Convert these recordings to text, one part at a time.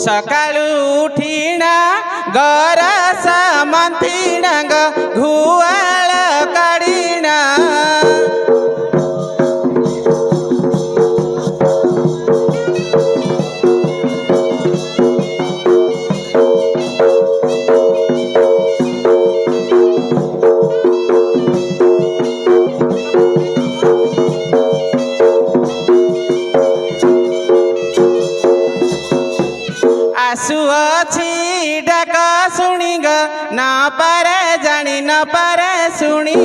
सकाळू उठिना gross मंथिना घुवाळ काढिना आसुअछि डाक शुणी ग न पारे जानी न पारे शुणी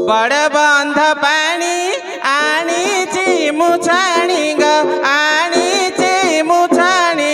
बड़ बंध पानी आनीची मुछाणी ग आनीची मुछाणी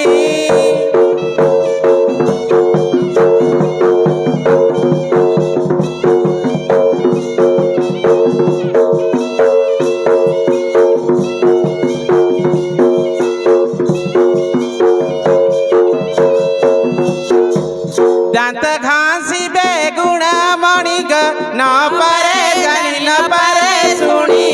दांत घासी बेगुण मणि ग न पारे जानी न पारे शुणी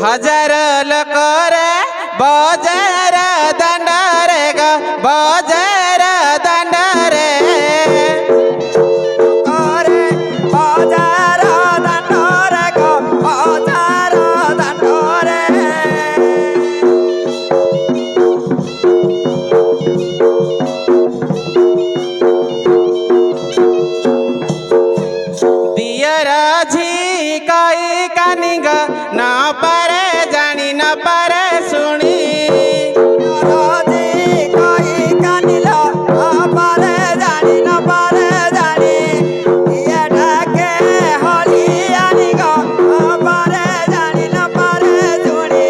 हजार लकरे बजार दंडरे ग बजार दंडरे करे बाजार दंडरे ग बाजार दंडरे दियर झी कई कानी ग न पारे जानी न पारे शुणी राजी कई कानिला पारे जानी न पारे जानी ये ढाके हली आनी ग पारे जानी न पारे जुनी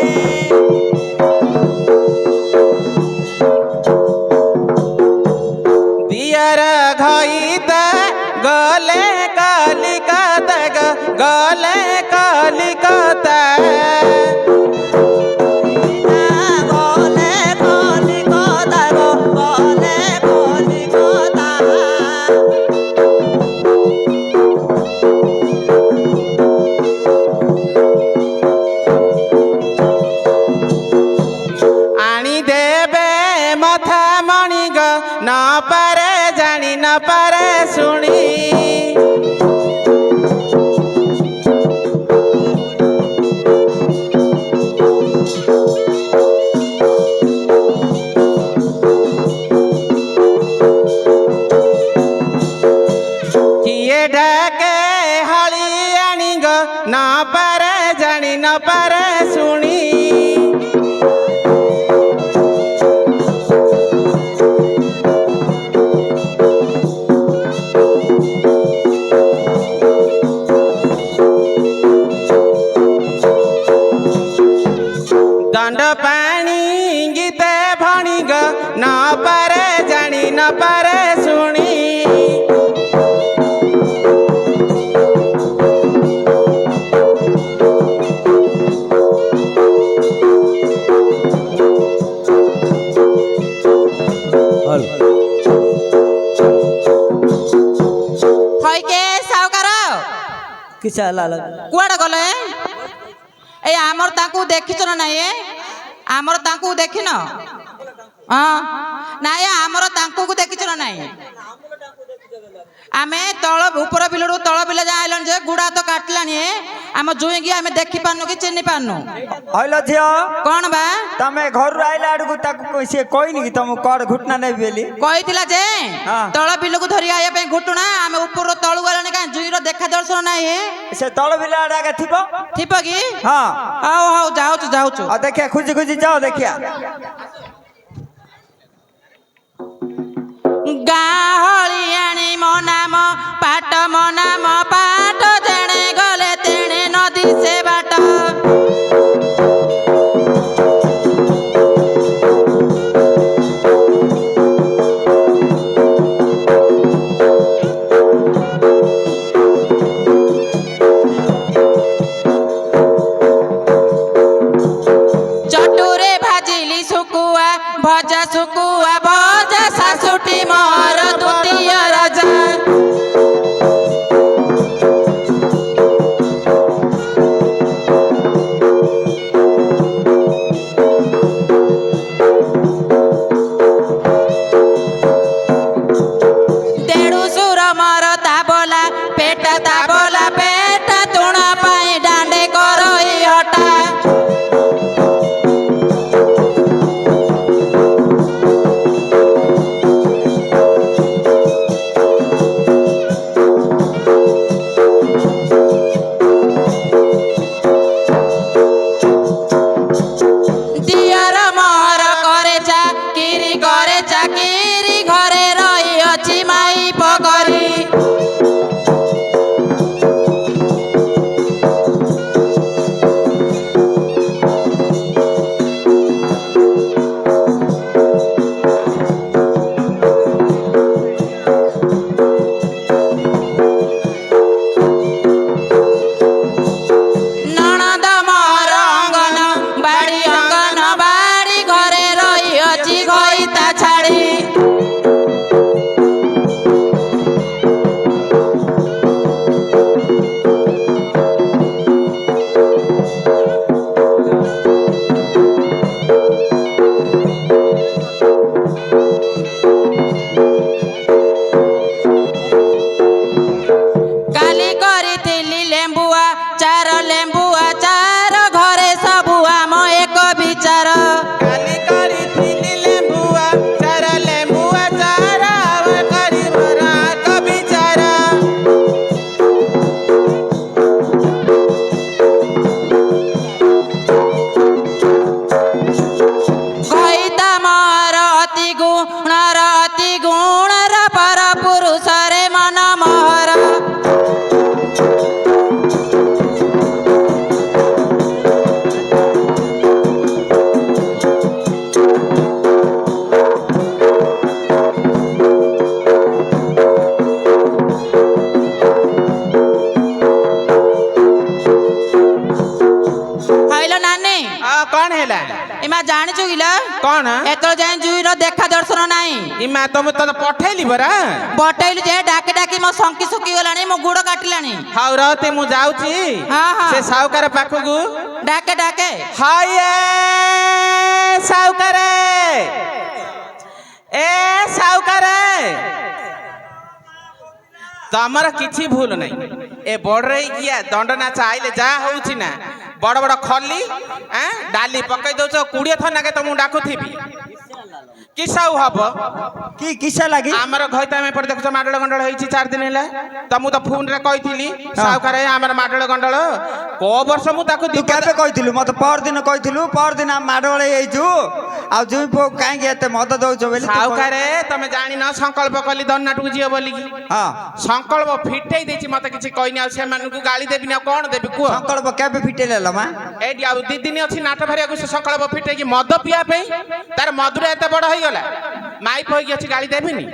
दियर घईत गले कलिकता ग गले कलिकता बोले बोली कोता गो बोले बोली कोता आनी देबे मथा मणि ग न पारे जानी न पारे शुणी किए ढाके हली आनी ग न पारे जानी न पारे शुणी दंड पानी गीते भणी ग न पारे जानी न पारे शुणी হইকে সাউকার किसा लाल কুয়াড়ে গলে এই আমার তাকে দেখিছ না নাই আমার তাকে দেখিন হ্যাঁ নাই আমার তাকে দেখিছ না নাই आमे तल ऊपर बिलू तल बिल जाइलन जे गुड़ा तो काटलानी आम जुईगी आमे देखि पानु कि चिन्हि पानु हइलो झियो कौन बा तमे घर आइला आडू ताकू से कहनी कि तुम कर घुटना नै बेली कहितिला जे हाँ। तल बिल को धरि आया पे घुटुना आमे ऊपर तळु गलानी का जुईर देखा दर्शन नाही से तल बिला आडा थिबो थिपो कि हां हाउ हाउ जाउछु जाउछु आ देखिया खुजी खुजी जाओ देखिया गाहलियाणी मो नाम पाट मो नाम पाट जेणे गले तेणे नदी से बाट ନାଇଁ କଣ ହେଲା ଏମା ଜାଣିଛୁ କିଲା କଣ ଏତଳ ଯାଏ ଜୁଇର ଦେଖା ଦର୍ଶନ ନାହିଁ ଇମା ତମେ ତ ପଠେଇଲି ପରା ବଟେଇଲୁ ଯେ ଡାକି ଡାକି ମୋ ଶଙ୍କି ଶୁକି ଗଲାଣି ମୋ ଗୁଡ଼ କାଟିଲାଣି ହଉ ରହତେ ମୁଁ ଯାଉଛି ସେ ସାଉକାର ପାଖକୁ ଡାକେ ଡାକେ ହାଏ ସାଉକାର ଏ ସାଉକାର ତମର କିଛି ଭୁଲ ନାହିଁ ଏ ବଡରେ ଗିଆ ଦଣ୍ଡ ନାଚ ଆଇଲେ ଯାହା ହଉଛି ନା ବଡ ବଡ ଖଲି ଡାଲି ପକେଇ ଦଉଛ 20 ଥର ନାକେ ତମକୁ ଡାକୁଥିବି କିସାଉ ହବ କି କିସା ଲାଗି ଆମର ଘଇତାମ ଏପଟେ ଦେଖୁଛ ମାଡଳ ଗଣ୍ଡଳ ହେଇଛି 4 ଦିନ ହେଲା ତମକୁ ତ ଫୋନରେ କହିଥିଲି ସାଉକାର ଆମର ମାଡଳ ଗଣ୍ଡଳ କୋଉ ବର୍ଷ ମୁଁ ତାକୁ ତୁ କେବେ କହିଥିଲୁ ମତେ ପରଦିନ କହିଥିଲୁ ପରଦିନ ମାଡୋଳ ହେଇଛୁ ଆଉ ଜୁଇ ପୁଅ କାହିଁକି ଏତେ ମଦ ଦଉଛ ବୋଲି ସାଉକାରେ ତମେ ଜାଣିନ ସଂକଳ୍ପ କଲି ଦଣ୍ଡନାଟକୁ ଯିବ ବୋଲିକି ହଁ ସଂକଳ୍ପ ଫିଟେଇ ଦେଇଛି ମତେ କିଛି କହିନି ଆଉ ସେମାନଙ୍କୁ ଗାଳି ଦେବିନି ଆଉ କଣ ଦେବି କୁହ ସଂକଳ୍ପ କେବେ ଫିଟେଇଲା ମା ଏଇଠି ଆଉ 2 ଦିନ ଅଛି ନାଟ ଭାରିବାକୁ ସେ ସଂକଳ୍ପ ଫିଟେଇକି ମଦ ପିଇବା ପାଇଁ ତାର ମଧୁର ଏତେ ବଡ ହେଇଗଲା ମାଇପ ହେଇକି ଅଛି ଗାଳି ଦେବିନି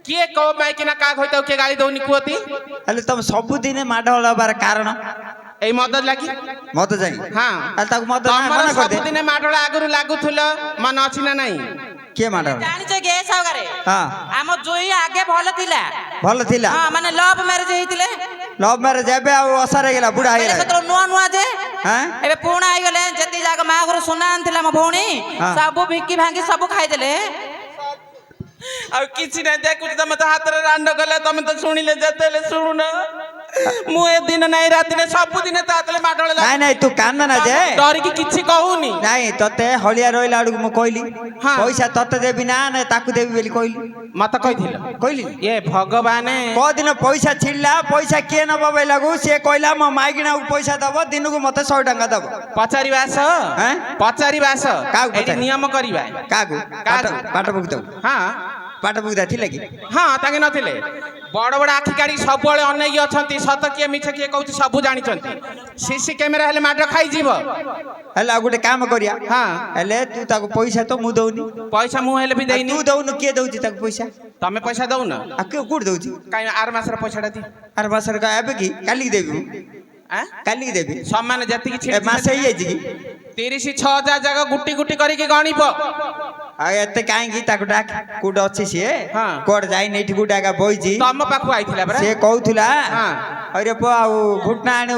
କିଏ କୋ ମାଇକିନା କାହା ଘଇତାକୁ କିଏ ଗାଳି ଦଉନି କୁହତି ହେଲେ ତମେ ସବୁଦିନ ମାଡୋଳ ହବାର କାରଣ ଏଇ ମଦ ଲାଗି ମଦ ଯାଇ ହଁ ତାକୁ ମଦ ତମର ସବୁଦିନ ମାଡଳ ଆଗରୁ ଲାଗୁଥିଲ ମନ ଅଛି ନା ନାହିଁ କିଏ ମାଡୋଳ ଜାଣିଛ କେ ସାଉକାରେ ହଁ ଆମ ଜୁଇ ଆଗେ ଭଲ ଥିଲା ଭଲ ଥିଲା ହଁ ମାନେ ଲଭ ମ୍ୟାରେଜ ହେଇଥିଲେ ଲଭ ମ୍ୟାରେଜ ଏବେ ଆଉ ଅସାର ହେଇଗଲା ବୁଢା ହେଇଗଲା ସେତେବେଳେ ନୂଆ ନୂଆ ଯେ ହଁ ଏବେ ପୁଣା ହେଇଗଲେ ଯେତିକି ଯାକ ମା ଘରୁ ସୁନା ଆଣିଥିଲା ମୋ ଭଉଣୀ ସବୁ ଭିକି ଭାଙ୍ଗି ସବୁ ଖାଇଦେଲେ ଆଉ କିଛି ନାହିଁ ଦେଖୁଛି ତମେ ତ ହାତରେ ରାଣ୍ଡ କଲେ ତମେ ତ ଶୁଣିଲେ ଯେତେବେଳେ ଶୁଣୁନ ମୁଁ ଏ ଦିନ ନାଇଁ ରାତିରେ ସବୁଦିନ ତା ହାତରେ ମାଡଳ ନାଇଁ ନାଇଁ ତୁ କାନ୍ଦ ନା ଯେ ଡରିକି କିଛି କହୁନି ନାଇଁ ତତେ ହଳିଆ ରହିଲା ବେଳକୁ ମୁଁ କହିଲି ପଇସା ତତେ ଦେବି ନା ତାକୁ ଦେବି ବୋଲି କହିଲି ମତେ କହିଥିଲ କହିଲି ଏ ଭଗବାନ କୋଉଦିନ ପଇସା ଛିଡିଲା ପଇସା କିଏ ନବ ବେଲାକୁ ସିଏ କହିଲା ମୋ ମାଇକିଣାକୁ ପଇସା ଦବ ଦିନକୁ ମତେ 100 ଟଙ୍କା ଦବ ପଚାରିବା ଆସ ପଚାରିବା ଆସ କାହାକୁ ଏଠି ନିୟମ କରିବା କାହାକୁ ପାଠ ପଢୁଥାଉ ହଁ ପାଠ ପଢୁଥା ଥିଲା କି ହଁ ତାଙ୍କେ ନଥିଲେ ବଡ ବଡ ଆଖି କାଢି ସବୁବେଳେ ଅନେଇକି ଅଛନ୍ତି ସତ କିଏ ମିଛ କିଏ କହୁଛି ସବୁ ଜାଣିଛନ୍ତି ସିସି କ୍ୟାମେରା ହେଲେ ମାଡ ଖାଇଯିବ ହେଲେ ଆଉ ଗୋଟେ କାମ କରିବା ହଁ ହେଲେ ତୁ ତାକୁ ପଇସା ତ ମୁଁ ଦଉନି ପଇସା ମୁଁ ହେଲେ ବି ଦେଇନି ତୁ ଦଉନୁ କିଏ ଦଉଛି ତାକୁ ପଇସା ତମେ ପଇସା ଦଉନ ଆଉ କିଏ କୋଉଠି ଦଉଛି କାଇଁ ଆର ମାସର ପଇସାଟା ଦି ଆର ମାସରେ ଏବେ କି କାଲିକି ଦେବି ମୁଁ କାଲିକି ଦେବି ସମାନ ଯେତିକି ମାସ ହେଇଯାଇଛି କି 36,000 ଜାଗା ଗୁଟି ଗୁଟି କରିକି ଗଣିବ ଆଉ ଏତେ କାହିଁକି ତାକୁ ଡାକ କୋଉଠି ଅଛି ସିଏ ହଁ କୁଆଡେ ଯାଇନି ଏଠି କୋଉଠି ଆଗା ବଇଛି ତମ ପାଖକୁ ଆଇଥିଲା ପରା ସିଏ କହୁଥିଲା ହଁ ଅରେ ପୁଅ ଆଉ ଘୁଟନା ଆଣୁ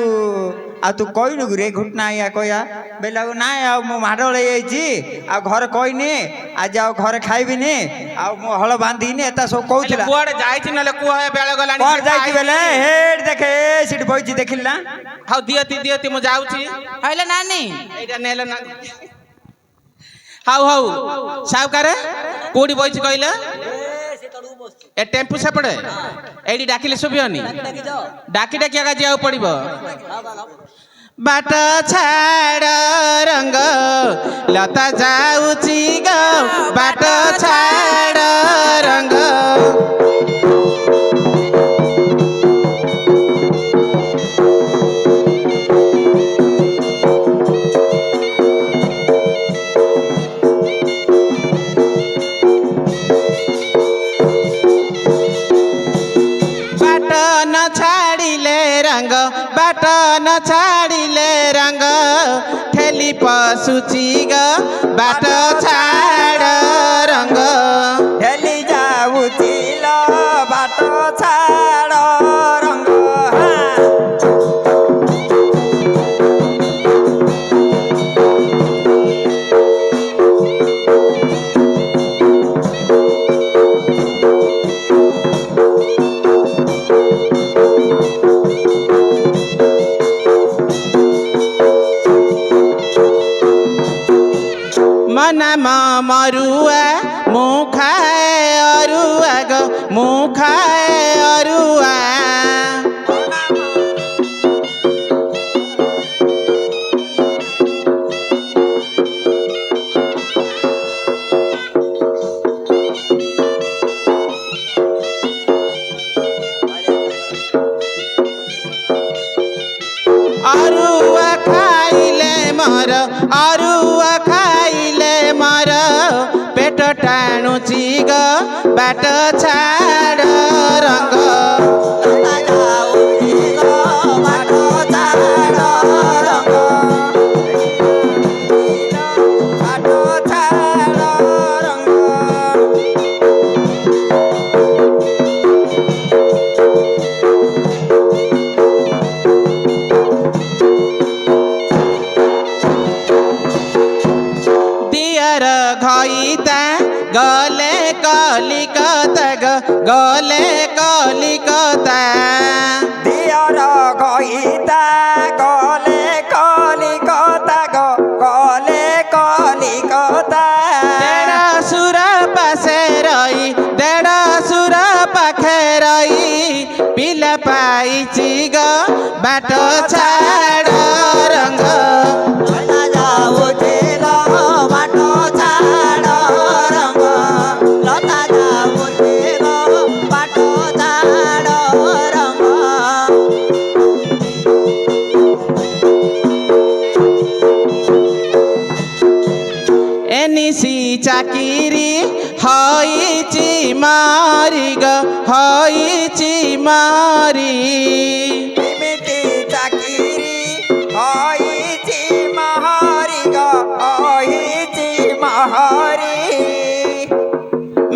ଆଉ ତୁ କହିନୁ ରେ ଘୁଟନା ଆଇଆ କହିଆ ବେଲେ ଆଉ ନାଇଁ ଆଉ ମୁଁ ମାଡୋଳ ହେଇଯାଇଛି ଆଉ ଘରେ କହିନି ଆଜି ଆଉ ଘରେ ଖାଇବିନି ଆଉ ମୁଁ ହଳ ବାନ୍ଧିନି ଏତା ସବୁ କହୁଥିଲା କୁଆଡେ ଯାଇଛି ନହେଲେ କୁହ ବେଳ ଗଲାଣି କୁଆଡେ ଯାଇଛି ବେଲେ ହେଡ୍ ଦେଖେ ସେଠି ବଇଛି ଦେଖିଲି ନା ହଉ ଦିଅତି ମୁଁ ଯାଉଛି ହଇଲେ ନାନୀ ଏଇଟା ନେଲେ ନା ହଉ ହଉ ସାଉକାର କୋଉଠି ବଇଛି କହିଲ ଏ ଟେମ୍ପୁ ସେପଟେ ଏଇଠି ଡାକିଲେ ଶୁଭିବନି ଡାକି ଡାକି ଆଗା ଯିବାକୁ ପଡିବ ବାଟ ଛାଡ଼ ରଙ୍ଗ ଲତା ଯାଉଛି ଗ ବାଟ ଛାଡ଼ ରଙ୍ଗ बाट न छाडिले रंग ठेली पशुची ग बाट छाड रंग ठेली जाऊची ल बाट छाड रंग मनमा मरुआ मुखाए अरुआ ग मुखाए अरुआ अरुआ खाइले मर अरुआ खाइले मर पेट टाणुची ग बाट छाड रंग बाट छाड रंग ঘইতা গলে কলিকতা গলে কলিকতা দিয়র গইতা গলে কলিকতা গলে কলিকতা দেড়শুর পাশে রই দেড়শুর পাখে রই পিলা পাইছি গ বাট ছাড় রঙ্গ লতা যাଉଛି লো বাଟ ଛାଡ଼ ରଙ୍ଗ ଲତା ଯାଉଛି লো ବାଟ ଛାଡ଼ ରଙ୍ଗ এনিসি চাকিরি হইছি মারি গ হইছি মারি এমিতি চাকিরি হইছি মহারি হইছি মহারি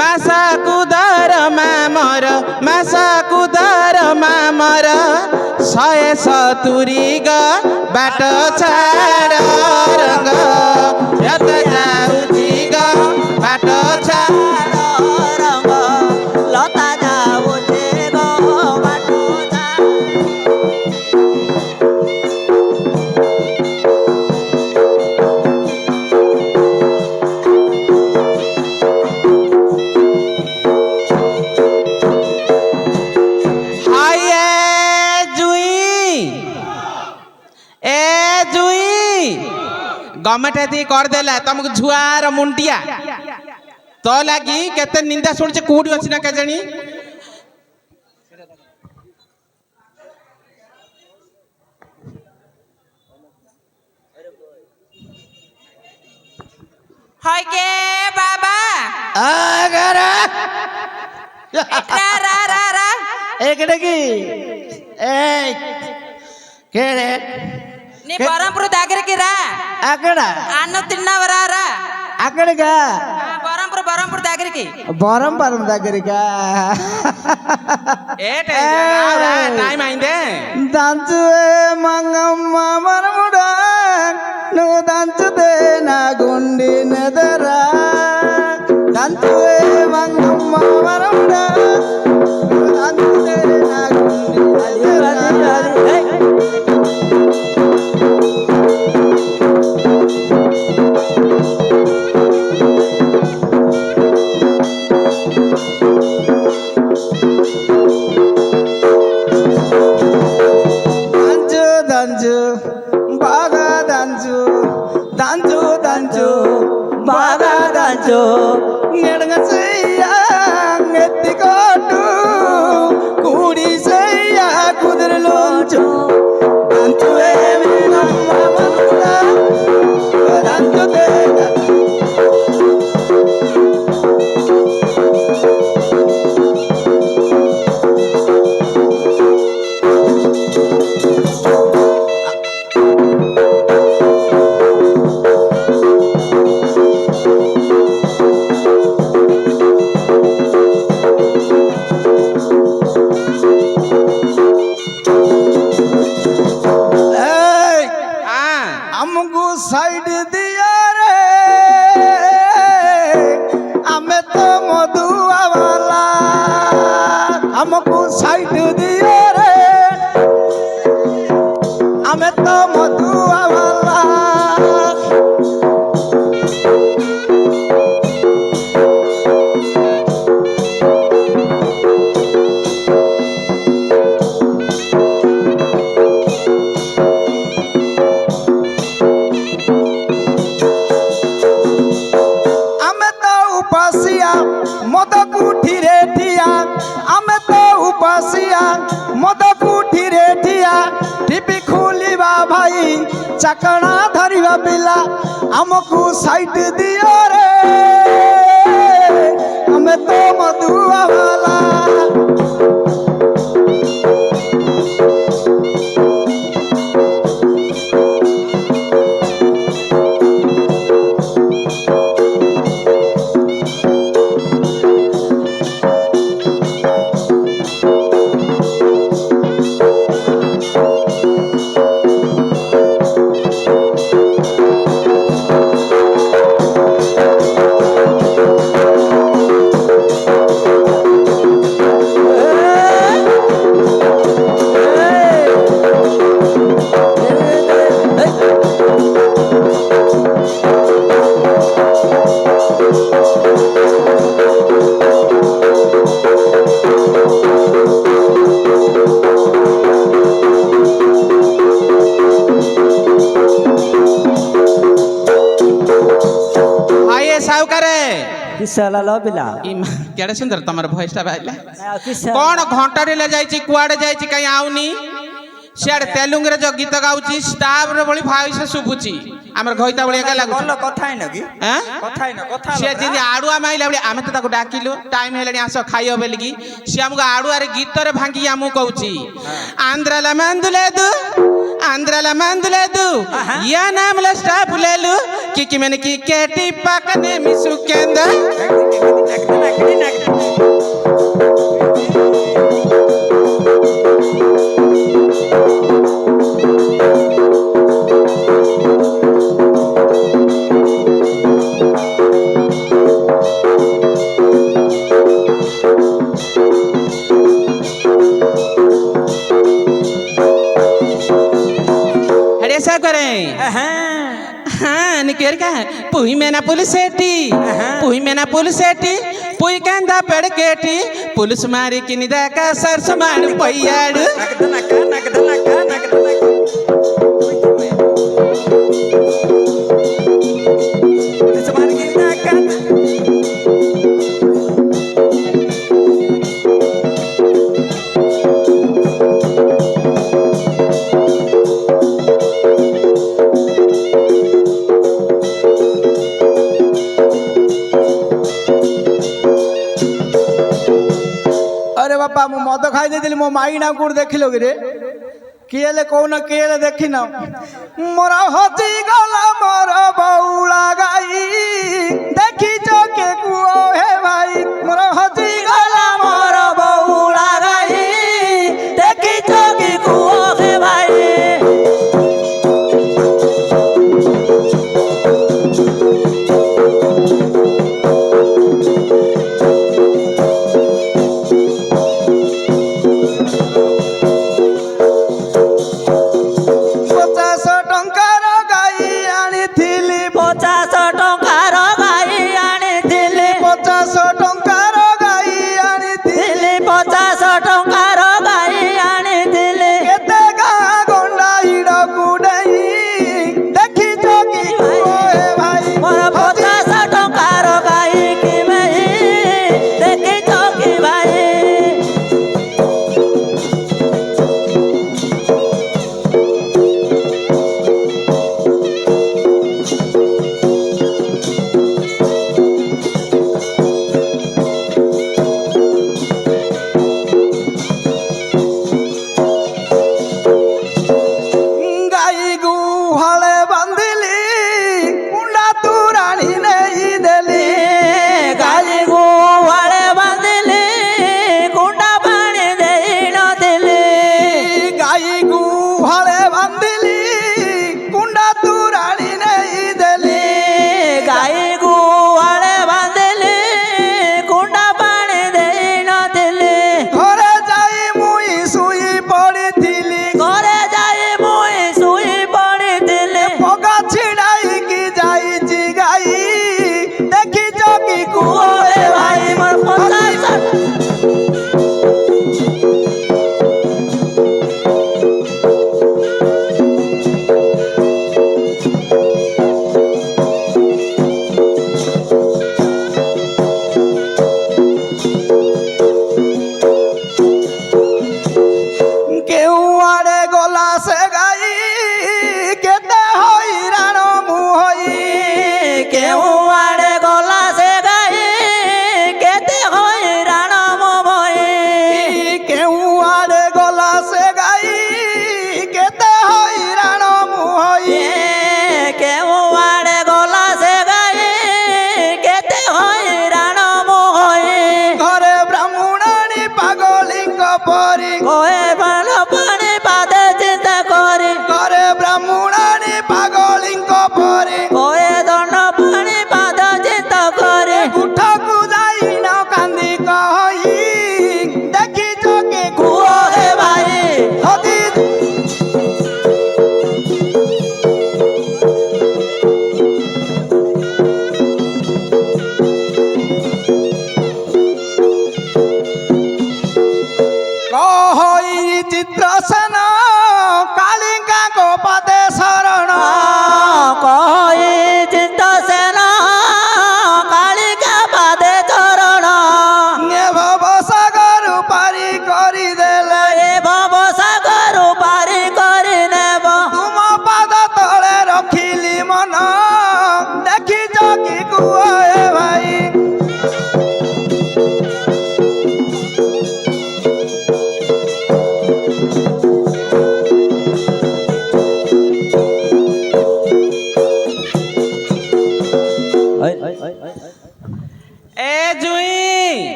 মাসাকু দরমা মর মাসাকু দরমা মর 170 গ বাট ছাড় রঙ্গ রত যাଉଛି গ বাট ছাড় ରଙ୍ଗ ଲତା ଯାଉଛି ଗ ବାଟ ଛାଡ଼ হাই জুই এ জুই গভର୍ଣ୍ଣମେଣ୍ଟ ଏତିକି କରିଦେଲା ତମକୁ ଝୁଆର ମୁଣ୍ଡିଆ ତ ଲାଗି କେତେ ନିନ୍ଦା ଶୁଣିছে କୋଉଠି ଅଛି ନା କେଜାଣି হয় কে বাবা ఆగరా రా రా రా రా ఎక్కడికి ఏయ్ కేడే నీ బరంపురం దగ్గరికి రా అక్కడ అన్నం తిన్నావరా రా అక్కడికా బరంపురం దగ్గరికి బొరంపురం దగ్గరికా ఏ టైం అయిందే దంచువే మంగమ్మ మనముడా నువ్వు దంచుతే నా గుండె నెదరా దంచువే మంగమ్మ మనముడా నువ్వు దంచుతే నా గుండె నెదరా దంచు దంచు బాగా దంచు దంచు దంచు బాగా దంచు ఎడగ చెయ్య ఎత్తికోటు కూడి చెయ్య కుదురులోంచు దంచు ఏమి దంచు हमको साइड दिया रे हमें तो मधुआ वाला हमको साइड दिया रे हमें तो मधुआ वाला ଆମେ ତ ଉପାସିଆ ମଦ କୁଠିରେ ଠିଆ ଆମେ ତ ଉପାସିଆ ମଦ କୁଠିରେ ଠିଆ ଟିଭି ଖୋଲିବା ଭାଇ ଚାକଣା ଧରିବା ପିଲା ଆମକୁ ସାଇଟ୍ ଦିଅ ରେ ଆମେ ତ ମଧୁଆ ବାଲା ସାଉକାରେ କିସ ହେଲା ଲ ପିଲା କେଡେ ସୁନ୍ଦର ତମର ଭଏସଟା ବାଜିଲା କିସ କଣ ଘଣ୍ଟାରେ ଯାଇଛି କୁଆଡେ ଯାଇଛି କାଇଁ ଆଉନି ସିଆଡେ ତେଲୁଗୁରେ ଯୋଉ ଗୀତ ଗାଉଛି ଷ୍ଟାଫର ଭଳି ଭଏସ ଶୁଭୁଛି ଆମର ଘଇତା ଭଳି ଏକା ଲାଗୁଛି ଭଲ କଥା ହେଇନ କି ଆଁ? କଥା ହେଇନ କଥା ସେ ଯେମିତି ଆଡୁଆ ମାଇଲା ଭଳି ଆମେ ତ ତାକୁ ଡାକିଲୁ ଟାଇମ ହେଲାଣି ଆସ ଖାଇବ ବୋଲିକି ସେ ଆମକୁ ଆଡୁଆରେ ଗୀତରେ ଭାଙ୍ଗିକି ଆମକୁ କହୁଛି ఆంధ్రాల మందు లేదు ఆంధ్రాల మందు లేదు యా నామల స్టాప్ లేలు కికి మనకి కేటి పక్కనే మిసుకెంద హడే సాకరే हाँ निकेर का पुई मेना पुलिस सेटी पुई कंदा पेड़ केटी पुलिस मारी कि निदा का सरस मान पయ్యాడు अरे बापा मु मद खाई देली मो माई ना कोड देखिलो रे किएले कौन किएले देखिन मोर हजी गला मोर बौला गाई देखी चके कुओ हे भाई मोर हजी गला मोर बौला गाई देखी चके कुओ हे भाई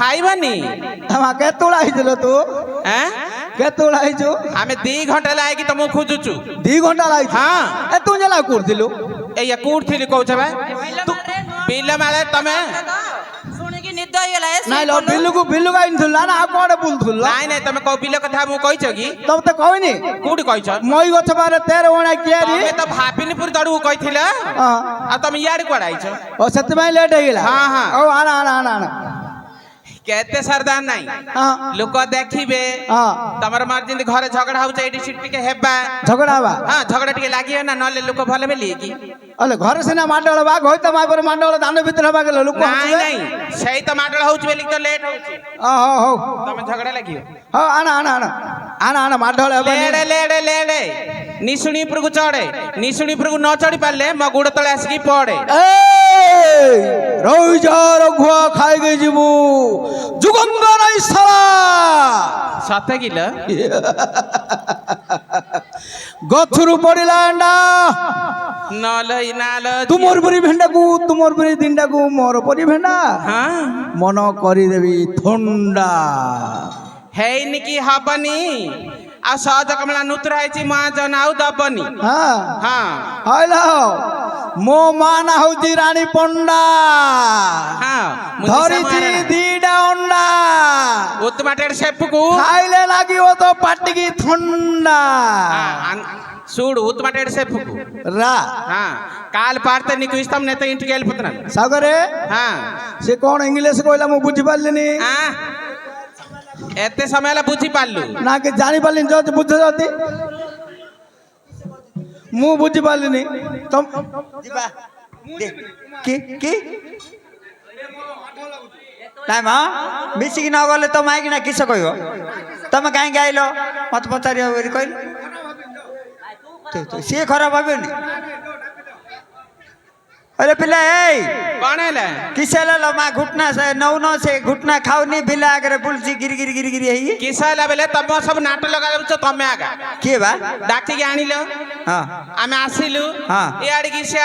ଖାଇବନି ଆମା କେତେବେଳେ ଆଇଥିଲ ତୁ ଆଁ? କେତେବେଳେ ଆଇଛୁ ଆମେ 2 ଘଣ୍ଟା ଲାଗି ତମକୁ ଖୋଜୁଛୁ 2 ଘଣ୍ଟା ଲାଗିଛି ହଁ ଏ ତୁ ଜଲା କରୁଥିଲୁ ଏଇଆ କୋଉଠି ଥିଲି କହୁଛ ବା ବିଲ ମାଳେ ତମେ ଶୁଣିକି ନିଦ ହେଇଗଲା ନାଇଁ ଲ ବିଲୁକୁ ଆଇନଥିଲୁ ନା ଆଉ କଣ ବୁଲୁଥିଲୁ ନାଇଁ ନାଇଁ ତମେ କୋଉ ବିଲ କଥା ମୁଁ କହିଛ କି ତମେ ତ କହିନି କୋଉଠି କହିଛ ମଇ ଗଛ ପାଖରେ 13 ବଣା କିଆରି ତମେ ତ ଭାବିନିପୁର ତଡକୁ କହିଥିଲ ହଁ ଆଉ ତମେ ଇଆଡେ କୁଆଡେ ଆଇଛ ଓ ସେଥିପାଇଁ ଲେଟ୍ ହେଇଗଲା ହଁ, ହଁ। ଓ ଆଣ ଆଣ ଆଣ ଆଣ କେତେ ସରଦାର ନାଇଁ ହଁ ଲୋକ ଦେଖିବେ ହଁ ତମର ମୋର ଯେମିତି ଘରେ ଝଗଡା ହଉଛି ଏଇଠି ସେଠି ଟିକେ ହେବା ଝଗଡ଼ା ହବା ହଁ ଝଗଡା ଟିକେ ଲାଗିବ ନା ନହେଲେ ଲୋକ ଭଲ ବେଲି କି ଅଲେ ଘରେ ସିନା ମାଡଳ ବା ଘଇତ ମାପରେ ମାଡଳ ଦାଣ୍ଡ ଭିତରେ ହବା ଗଲେ ଲୋକ ନାଇଁ ନାଇଁ ସେଇ ତ ମାଡଳ ହଉଛି ବେଲି ତ ଲେଟ୍ ହଉଛି ହଉ ତମେ ଝଗଡା ଲାଗିବ ହଉ ଆଣ ଆଣ ଆଣ ଆଣ ଆଣ ମାଡଳ ହବ ଲେଡେ ଲେଡେ ଲେଡେ ନିଶୁଣି ଉପରକୁ ଚଢେ ନିଶୁଣି ଉପରକୁ ନ ଚଢି ପାରିଲେ ମୋ ଗୋଡ ତଳେ ଆସିକି ପଡେ ରହି ଯା ରଘୁଆ ଖାଇକି ଯିବୁ ଯୁଗନ୍ଧର ଇଶାରା ସତେ କିଲ ଗଛରୁ ପଡିଲା ଅଣ୍ଡା ନଲ ନାଲ ତୁମର ପରି ଭେଣ୍ଡାକୁ ତୁମର ପରି ଦିଣ୍ଡାକୁ ମୋର ପରି ଭେଣ୍ଡା ହଁ ମନ କରିଦେବି ଥଣ୍ଡା ହେଇନି କି ହବନି ଆଉ ସହଜ କମଳା ନୁତୁରା ହେଇଛି ମା ଜନ ଆଉ ଦବନି ହଁ ହଁ ହଇଲ ମୋ ମା ନା ହଉଛି ରାଣୀ ପଣ୍ଡା ହଁ ଧରିଛି 2ଟା ଅଣ୍ଡା ଉତ୍ତମାଟେଡ ସେପୁକୁ ଖାଇଲେ ଲାଗିବ ତ ପାଟିକି ଥଣ୍ଡା చూడు ఉత్తమటేడు సేపుకు రా కాలు పాడితే నీకు ఇస్తాం నేత ఇంటికి వెళ్ళిపోతున్నాను ସାଗରେ ସେ କଣ ଇଂଲିଶ କହିଲା ମୁଁ ବୁଝିପାରିଲିନି ଏତେ ସମୟ ହେଲା ବୁଝିପାରିଲୁ ନା କି ଜାଣିପାରିଲିନି ଯଦି ବୁଝ ଯଦି ମୁଁ ବୁଝିପାରିଲିନି ଯିବା କି କି ନାଇଁ ମା ମିଶିକି ନ ଗଲେ ତ ମାଇକିନା କିସ କହିବ ତମେ କାହିଁକି ଆଇଲ ମତେ ପଚାରିବ ବୋଲି କହିଲ ସିଏ ଖରାପ ଭାବିବନି अरे पिला कौन है किसे लो माँ घुटना से नौनो से घुटना खाओनी बिला अगर पुलसी गिर गिर गिर गिर है किसा ला बेले तब सब नाटक लगा लो तमे आगा के बा डाक्टी के आनी लो हां आमे आसिलु हां ए आड़गी से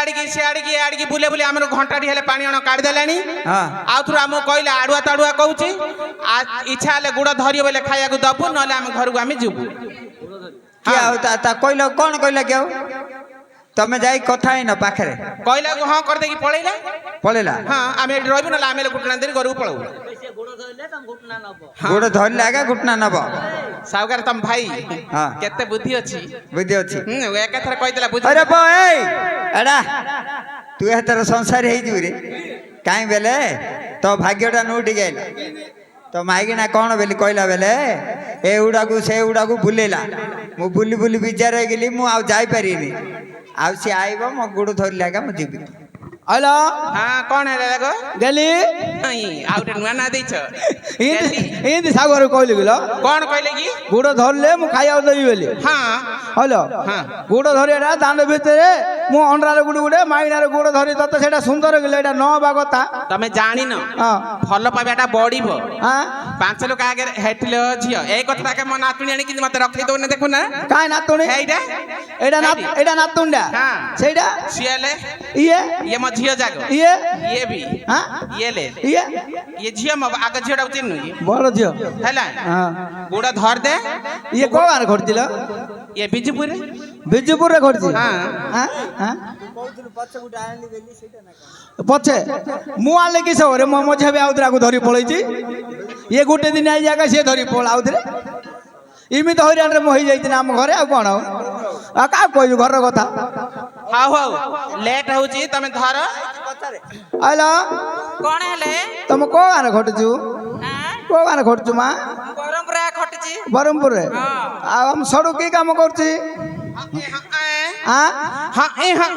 आड़गी बुले बुले हमर घंटाडी हेले पानी अण काढ देलानी हां आउथुर हम कहले आडुआ ताडुआ कहूची आ इच्छा ले गुड़ धरियो बेले खाया को दबु नले हम घर को हम जिबु क्या होता ता कहलो कोन कहला के तमे जाई कथा ही न पाखरे कहला को हां कर दे की पळेला पळेला हां आमे रहबु न आमे गुटना देरी घर को पळौ गोड़ धर लागा घुटना नब सावकार तम भाई हां केते बुद्धि अछि एक थर कहि देला बुद्धि अरे बो एडा तू एतर संसार हे जु रे काई बेले तो भाग्यटा नोटी गेला तो माइगिना कौन बेली कहला बेले ए उड़ा को से उड़ा को बुलेला मु बुली बुली विचार हे गेली मु आ जाई परिनी आउ से आइबो मो गुडू धरि लागा मु जीबी हेलो हां कौन है लगो गेली नहीं आउटे नुआ ना देछ इंदी सागर कहली गेलो कौन कहले की गुड़ धरले मु खाइया देबी बेली हां हेलो हां गुड़ धरियाटा दांड भितरे मु अंडरारे गुडे माइनारे गुड़ धरि तत सेटा सुंदर गेले एटा न बा कथा तमे जानि न हां फल पाबेटा बढीबो हां 5 लोक आगे हेटले झियो ए कथा के मन नातुणी आनी कि मते रखै दो न देखु ना काय नातुणी एटा एटा नातुंडा हां सेटा सियाले ये म झियो जागो ये भी हां ये ले ये झियो म आगे झियोटा चिन्नु की बड़ झियो हैला हां गुड़ा धर दे ये को गार खडतिल ये बिजुपुर रे खडति हां हां हां पछे मु आले किसे रे मो मझे बे आउदरा को धरी पळैची ये गुटे दिन आई जागा से धरी पळ आउदरे इमी तो हरियाण रे मो होई जाइति हम घरे आ कोन आ का कहू घर कथा हाउ हाउ लेट होची तमे धर हेलो कौन हेले तुम को गाने खटचू को गाने खटचू मां बरमपुर खटची बरमपुर रे आ हम सडू की काम करची हां हां ए हां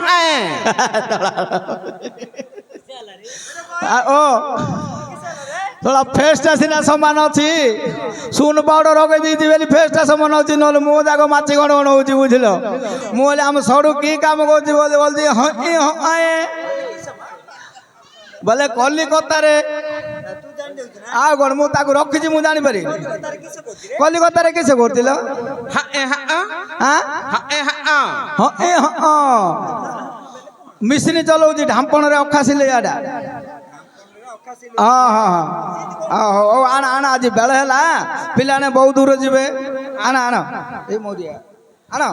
ओ थोड़ा फेस्टा सिना समान अछि सुन पाउडर रगे दीती बेली फेस्टा समान अछि नले मो जाको माछी गण गण होची बुझलो मोले हम सडू की काम करची बोले बोलती हां ए हां बोले कलिकता रे आ गण मु ताको रखिची मु जानि पारि कलिकता रे किसे करतिल हां ए हां हां ए हां हां ए हां मिश्री चलाउची ढांपण रे अखासिले याडा ହଁ ହଁ ହଁ ହଉ ଆଣ ଆଣ ଆଜି ବେଳ ହେଲା ପିଲାମାନେ ବହୁତ ଦୂର ଯିବେ ଆଣ ଆଣ ଏଇ ମୋଦି ଆଣ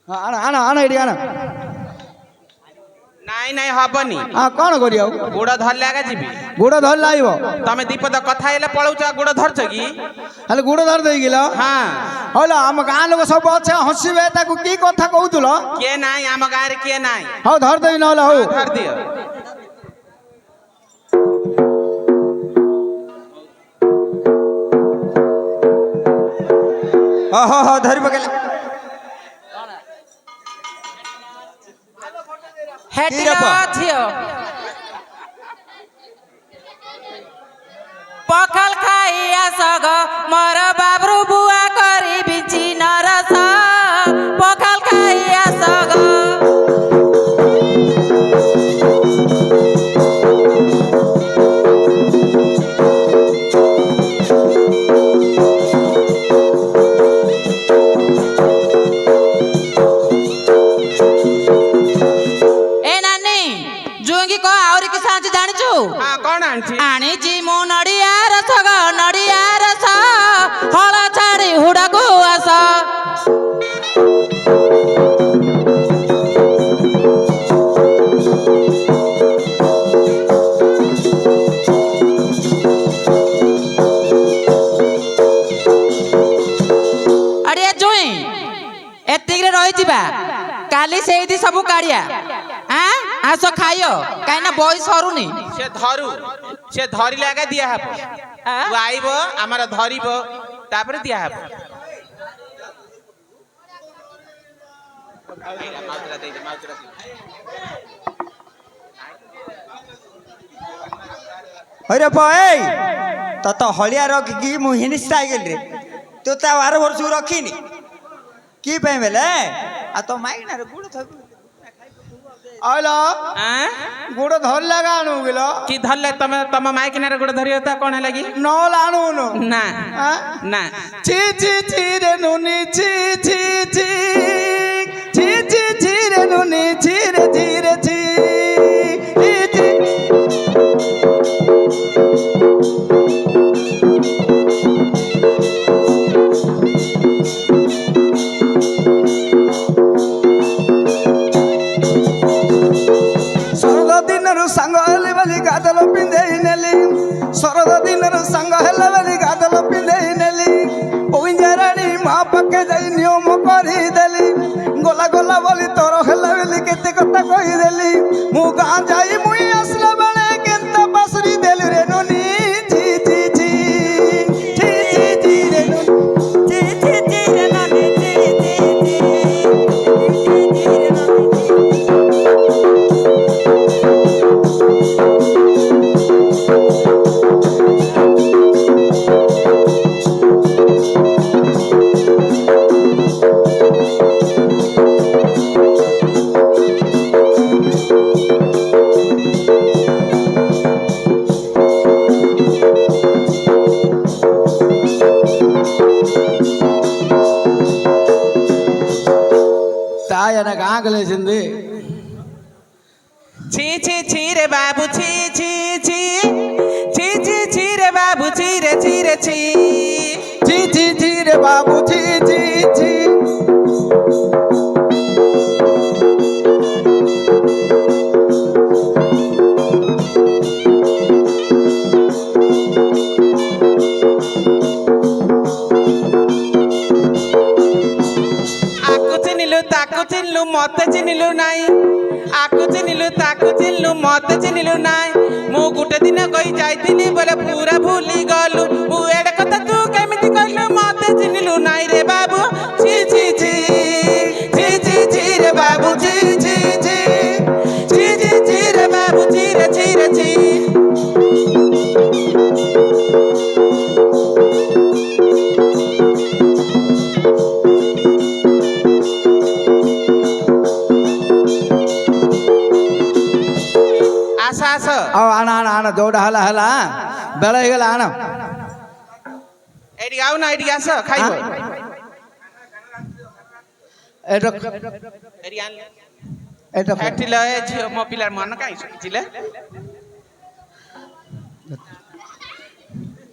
ହଁ ଆଣ ଆଣ ଆଣ ଏଇଠି ଆଣ ନାଇଁ ନାଇଁ ହବନି ହଁ କ'ଣ କରିବ ଆଉ ଗୋଡ ଧରିଲେ ଆଗା ଯିବି ଗୋଡ଼ ଧରିଲେ ଆଇବ ତମେ ଦୀପଦ କଥା ହେଲେ ପଳଉଛ ଗୋଡ ଧରିଛ କି ହେଲେ ଗୋଡ଼ ଧରି ଦେଇକିଲ ହଁ ହଲ ଆମ ଗାଁ ଲୋକ ସବୁ ଅଛେ ହସିବେ ତାକୁ କି କଥା କହୁଥିଲ କିଏ ନାଇଁ ଆମ ଗାଁରେ କିଏ ନାଇଁ ହଉ ଧରିଦେବି ନହେଲେ ହଉ ଧରିଦିଅ ହଁ ଧରି ପକେଇଲେ ହେଟିଲ ଝିଅ ପଖାଲ ଖାଇଆ ସଗ ମୋର ବାବରୁ ବୁଆ କରି ବିଚି ନରସ ପଖାଲ ଖାଇଆ ସଗ ଏ ନାନୀ ଜୁଙ୍ଗି କହ ଆହୁରି କିସ ଆଣିଛୁ ଜାଣିଛୁ ହଁ କଣ ଆଣିଛି ଆଣିଛି ମୁଁ ନଡ଼ିଆ ରସ ଗ ନଡ଼ିଆ ରସ ହଳ ଛାଡ଼ି ହୁଡ଼ାକୁ ଆସ ଆଡ଼ିଆ ଜୁଇଁ ଏତିକିରେ ରହିଯିବା କାଲି ସେଇଠି ସବୁ କାଢିଆ ଆଁ ଆସ ଖାଇଅ କାହିଁକି ନା ବହି ସରୁନି ସେ ଧରିଲେ ଆଗା ଦିଆହବ ତୁ ଆଇବ ଆମର ଧରିବ ତାପରେ ଦିଆହବ ହଇରେ ଏଇ ତତ ହଳିଆ ରଖିକି ମୁଁ ହିନିସ୍ତା ହେଇଗଲି ରେ ତୁ ତା 12 ବର୍ଷକୁ ରଖିନି କି ପାଇଁ ବେଲେ ଆଉ ତ ମାଇନାରେ ଗୁଡ଼ ଥବି ଆଇଲ ଆଁ ଗୋଡ଼ ଧରିଲା ଗାଣୁ ଗିଲ କି ଧରିଲେ ତମେ ତମ ମାଇକିନାରେ ଗୋଡ ଧରିବ ତା କଣ ହେଲା କି ନହେଲେ ଆଣୁନୁ ନା ନା ছি ছি ছি রে নুনি ছি ছি ছি ছি ছি ছি রে নুনি ছি রে ছি রে ছি ছি ছি ଶରଦ ଦିନରୁ ସାଙ୍ଗ ହେଲି ବୋଲି ଗାଦଲ ପିନ୍ଧେଇ ନେଲି ଶରଦ ଦିନରୁ ସାଙ୍ଗ ହେଲା ବୋଲି ଗାଦଲ ପିନ୍ଧେଇ ନେଲି ପଇଁଜାରାଣୀ ମା ପାଖେ ଯାଇ ନିୟମ କରିଦେଲି ଗଲା ଗଲା ବୋଲି ତୋର ହେଲା ବୋଲି କେତେ କଥା କହିଦେଲି ମୁଁ ଗାଁ ଯାଇ ମୁଇଁ ଆସିଲା ବେଳେ କେନ୍ତା ପାଶୁରି ଦେଲି ରେ ନୁନି ଛି ଛି ଛି ଛି ଛି ଛି ରେ ନୁନି ଛି ଛି ଛି ରେ ନାନି ଛି ଛି ଛି ଛି ଛି ରେ ନାନି తాయన కాకలేసింది ఛీ ఛీ ఛీ రే బాబు ఛీ ఛీ ఛీ ఛీ ఛీ ఛీ రే బాబు ఛీ రే ఛీ రే ఛీ చి చి చి రే బాబు చి చి చి ଆକୁ ଚିହ୍ନିଲୁ ତାକୁ ଚିହ୍ନିଲୁ ମତେ ଚିହ୍ନିଲୁ ନାଇଁ ଆକୁ ଚିହ୍ନିଲୁ ତାକୁ ଚିହ୍ନିଲୁ ମତେ ଚିହ୍ନିଲୁ ନାଇଁ ମୁଁ ଗୋଟେ ଦିନ କହି ଯାଇଥିଲି ବୋଲେ ପୁରା ଭୁଲି ଗଲୁ ମୁଁ ଏଡେ କଥା ତୁ କେମିତି କହିଲୁ ମତେ ଚିହ୍ନିଲୁ ନାଇଁ ରେ ବାବୁ ଛି ଛି ଛି ଛି ଛି ଛି ରେ ବାବୁ ଛି ଛି ଛି ଛି ଛି ଛି ରେ ବାବୁ ଛି ରେ ଛି ରେ ଛି ଆସ ଆସ ଆଉ ଆଣ ଆଣ ଆଣ ଯୋଉଟା ହେଲା ହେଲା ବେଳ ହେଇଗଲା ଆଣ ଏଇଠି ଆଉ ନା ଏଇଠିକି ଆସ ଖାଇବ ଏଇଟା ଏଇଠି ଆଣିଲେ এটা ହେଠିଲ ଏ ଝିଅ ମୋ ପିଲାର ମନ କାହିଁ ଶୁଖିଥିଲେ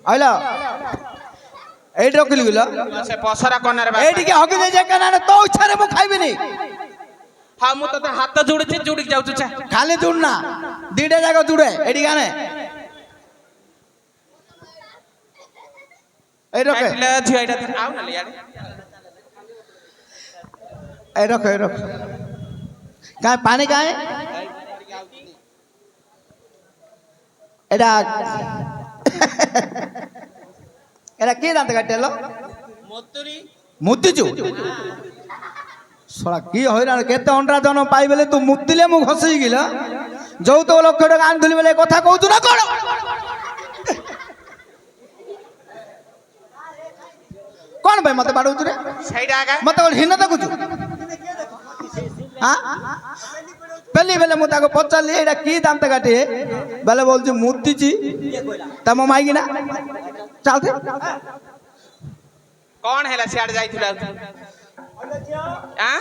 ଆଇଲ এইটি রখিলি গিল ସେ ପସରା କନାରେ এইটিকে হকি দেই যে কেন তো ইচ্ছারে মু খাইবিনি ହଁ ମୁଁ ତତେ ହାତ ଯୋଡିଛି ଯୋଡିକି ଯାଉଛୁ ଚା খালি জুড় না দুইটা জায়গা জুড়ে এইটি গানে এই রকে ହେଠିଲ ଝିଅ ଏଇଟା ଆଉ ନହେଲେ ଇଆଡେ এই রকে এই রকে কায় পানি কায় এটা এটা কি দাঁত কাটেলো ମୋତୁରୀ মুতিছু সরা কি হইরান কেতে অন্ডা জন পাই বেলে তু মুতিলে মু ঘষি গিলা যৌত লক্ষ টাকা আনধুলি বেলে কথা কହୁଛୁ না কোন কোন ভাই মতে বাড়ুଛୁ রে ସେଇଟା ଆଗା মতে বল হিন দেখুଛୁ হ্যাঁ পেলি বেলে মু তাকে পচারলি এটা কি দাঁত কাটে বেলে বলছি মুতিছি তা মো মাইকি না চালতে କଣ ହେଲା ସିଆଡେ ଯାଇଥିଲା ଆଁ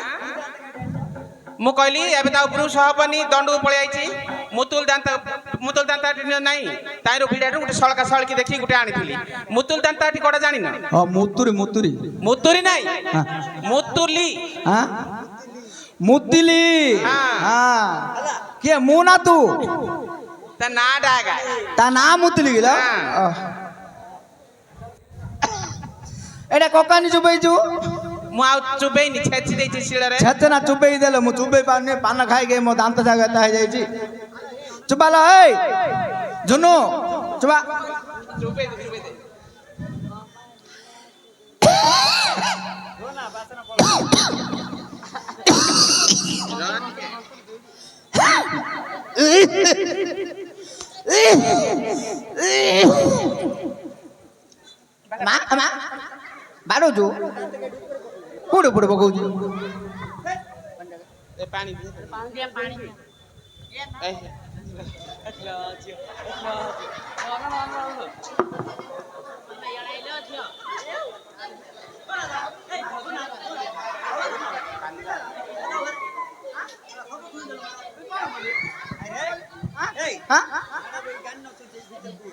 ମୁଁ କହିଲି ଏବେ ତା ଉପରକୁ ସହବନି ଦଣ୍ଡକୁ ପଳେଇ ଆଇଛି ମୁତୁଲ ଦାନ୍ତ ନାହିଁ ତାର ଭିଡାରୁ ଗୋଟେ ସଳକା ସଳକି ଦେଖି ଗୋଟେ ଆଣିଥିଲି ମୁତୁଲ ଦାନ୍ତ କୋଟା ଜାଣିନ ହଁ ମୁତୁରି ମୁତୁରି ମୁତୁରି ନାହିଁ ହଁ ମୁତୁଲି হ্যাঁ মুতিলি হ্যাঁ। হ্যাঁ কে মু না তু ତା ନାଁଟା ଆଗା তা না মুতিলি গিলা হ্যাঁ। এটা ককানি চুবেইছু ମୁଁ ଆଉ ଚୁବେଇନି ଛେଚି ଦେଇଛି ଶିଳରେ ଛେତେ ନା ଚୁବେଇ ଦେଲେ ମୁଁ ଚୁବେଇ ପାରୁନି ପାନ ଖାଇକି ମୋ ଦାନ୍ତ ଜାଗା ହେଇଯାଇଛି ଚୁବାଲ ଏଇ ଝୁନୁ ଚୁବା ଚୁବେଇ ଦେ ମା ମା ବାଡୁଛୁ କୋଉଠି ପଡେ ପକଉଛୁ ଏ ପାଣି ଏ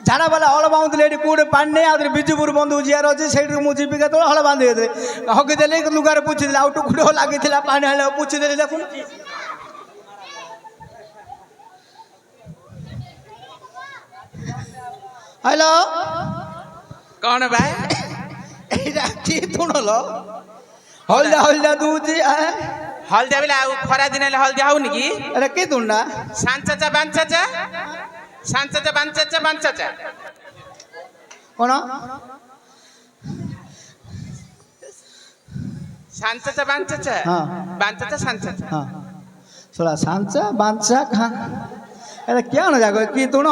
ଝାଡ଼ା ବେଲେ ହଳ ବାନ୍ଧୁଥିଲେ ଏଠି କୋଉଠି ପାଣି ନେଇ ଆଉଥରେ ବିଜୁପୁର ବନ୍ଧୁ ଯିବାର ଅଛି ସେଇଠି ମୁଁ ଯିବି କେତେବେଳେ ହଳ ବାନ୍ଧି ଦେଇଥିଲେ ହକିଦେଲି ଲୁଗାରେ ପୁଛିଦେଲି ଆଉ ଟୁକୁଡ ଲାଗିଥିଲା ପାଣି ଆଣିଲେ ପୁଛିଦେଲି ଦେଖୁନ ହ୍ୟାଲୋ କଣ ଭାଇ ଏଇଟା କି ତୁଣଲ ହଳଦିଆ ହଳଦିଆ ଦଉଛି ହଳଦିଆ ବେଲେ ଆଉ ଖରା ଦିନ ହେଲେ ହଳଦିଆ ହଉନି କି ଏଟା କି ତୁଣ୍ଡା ସାଞ୍ଚା ବାଞ୍ଚାଚା ସାଞ୍ଚା ବାଞ୍ଚାଚା କଣ ସାଞ୍ଚା ବାଞ୍ଚାଚା ହଁ ବାଞ୍ଚାଚା ସାଞ୍ଚା ହଁ ଶୁଣା ସାଞ୍ଚା ବାଞ୍ଚା ଖା ଏଟା କିଆଣ ଯାକ କି ତୁଣ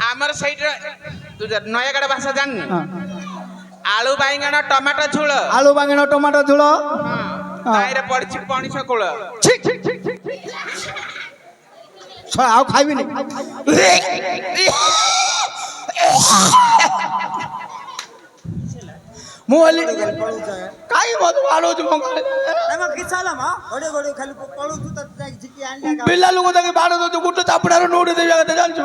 ଆମର ସେଇଠି ନୟାଗଡ଼ ଭାଷା ଜାଣିନୁ ହଁ ଆଳୁ ବାଇଗଣ ଟମାଟୋ ଝୋଳ ଆଳୁ ବାଙ୍ଗିଣ ଟମାଟୋ ଝୋଳ ତାହିରେ ପଡିଛି ପଣିସ କୂଳ ଆଉ ଖାଇବିନି ମୁଁ କହିଲି କାଇଁ ମତେ ବାଡଉଛୁ ପିଲା ଲୋକ ତାকে ବାଡ ଦଉଛୁ ଗୋଟେ ଚାପଡାରେ ନୋଡି ଦେଇ ଜାଣିଛୁ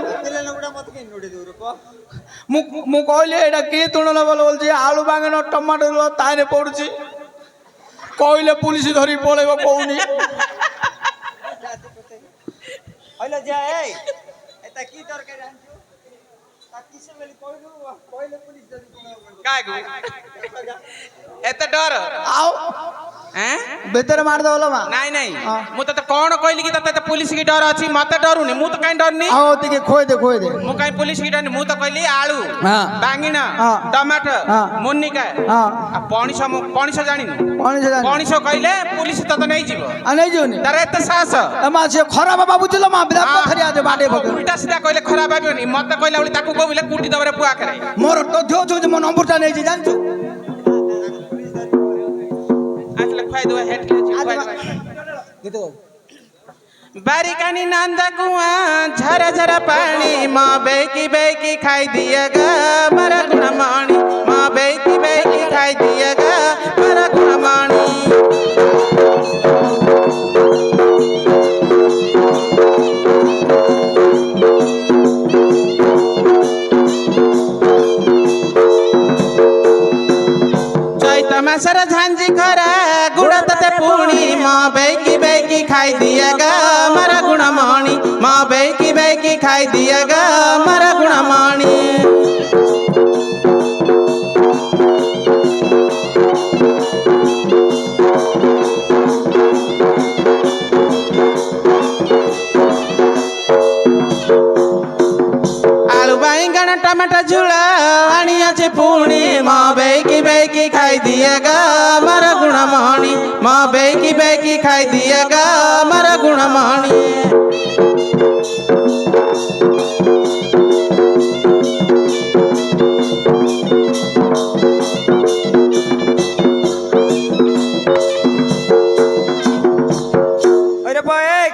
ମୁଁ କହିଲି ଏଇଟା କିଏ ତୁଣଲ ଭଲ ବୋଲଛି ଆଳୁ ବାଙ୍ଗିଣ ଟମାଟୋ ତାହିରେ ପଡୁଛି କହିଲେ ପୁଲିସ ଧରି ପଳେଇବ କହୁନି ଏତେ ଡର ଆଉ ଭିତରେ ମାରିଦବ ମା ନାଇଁ ନାଇଁ ମୁଁ ତତେ କଣ କହିଲି କି ତତେ ପୁଲିସ କି ଡର ଅଛି ମତେ ଡରୁନି ମୁଁ ତ କାଇଁ ଡରନି ଆଉ ଟିକେ ଖୋଇଦେ ମୁଁ କାଇଁ ପୁଲିସ କି ଡରନି ମୁଁ ତ କହିଲି ଆଳୁ ବାଙ୍ଗିଣ ଟମାଟୋ ମୁନିକା ପଣିସ ଜାଣିନୁ ପଣିସ କହିଲେ ପୁଲିସ ତତେ ନେଇଯିବ ନେଇଯିବନି ତାର ଏତେ ସାହସ ସେ ଖରାପ ଭାବୁছিল ମା ଉଲ୍ଟା ସିଧା କହିଲେ ଖରାପ ଭାବିବନି ମତେ କହିଲା ଭଳି ତାକୁ କହିଲେ କୁଟି ଦବରେ ପୁଆ ଆଖରେ ମୋର ତଥ୍ୟ ଅଛି ମୋ ନମ୍ବରଟା ନେଇଛି ଜାଣିଛୁ बारिकानी नंदा कुआ झरा झरा पानी माँ बेकी खाई दिएगा मरा गुणमानी माँ बेकी खाई दिएगा मरा गुणमानी ଖରା ଗୁଡ଼ ତତେ ପୁଣି ମୋ ବେଇକି ଖାଇ ଦିଏ ଗ ମୋର ଗୁଣମଣି ମୋ ବେଇକି ଖାଇ ଦିଏ ଗ ମୋର ଗୁଣମଣି आलू बैंगन टमाटर झूला आनी अच्छे पुणी मो बेकी खाई दिए गा मर गुणमणि मो बेकी खाई दिए गा मर गुणमणि अरे बॉय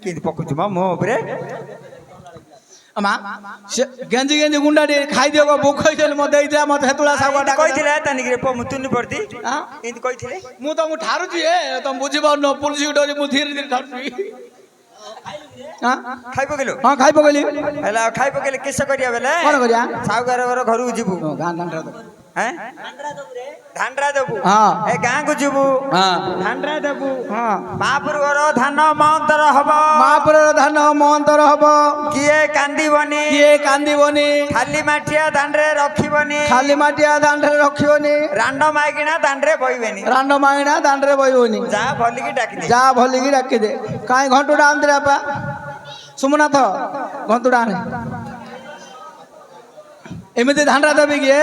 किती पकुଛୁ ମା ମୋ ଉପରେ আমা গেঞ্জি গেঞ্জি গুন্ডাটি খাই দিও গো বুক হইছিল মতে এইটা মতে হেতুলা সাগটা କହିଥିଲେ ତାନିକିରେ ମୁଁ ତୁନି ପଡତି হ্যাঁ ଏମିତି କହିଥିଲେ ମୁଁ ତମକୁ ଠାରୁଛି ତମ ବୁଝି ପାରୁନ ପୁଲିସ ଡରି ମୁଁ ଧୀରେ ଧୀରେ ଠାରୁଛି হ্যাঁ ଖାଇ ପକେଇଲୁ ହଁ ଖାଇ ପକେଇଲି ହେଲା ଖାଇ ପକେଇଲେ କିସ କରିବା ବେଲେ କଣ କରିବା ସାଉକାର ଘର ଘରକୁ ଯିବୁ ଗାଁ ଗାଁଟା ହେଁ ଧାନରା ଦେବୁ ହଁ ଏ ଗାଁକୁ ଯିବୁ ହଁ ଧାନରା ଦେବୁ ହଁ ମହାପୁର ଘର ଧାନ ମହନ୍ତର ହବ ମହାପୁରର ଧାନ ମହନ୍ତର ହବ କିଏ କାନ୍ଦିବନି କିଏ କାନ୍ଦିବନି ଖାଲି ମାଠିଆ ଦାଣ୍ଡରେ ରଖିବନି ଖାଲି ମାଟିଆ ଦାଣ୍ଡରେ ରଖିବନି ରାଣ୍ଡ ମାଇକିନା ଦାଣ୍ଡରେ ବଇବେନି ରାଣ୍ଡ ମାଇଣା ଦାଣ୍ଡରେ ବଇବନି ଯା ଭଲିକି ଡାକିଦେ ଯା ଭଲିକି ଡାକିଦେ କାହିଁ ଘଣ୍ଟୁଟା ଆଣିଥିଲେ ବାପା ସୁମନାଥ ଘଣ୍ଟୁଟା ଆଣେ ଏମିତି ଧାନଟା ଦେବି କିଏ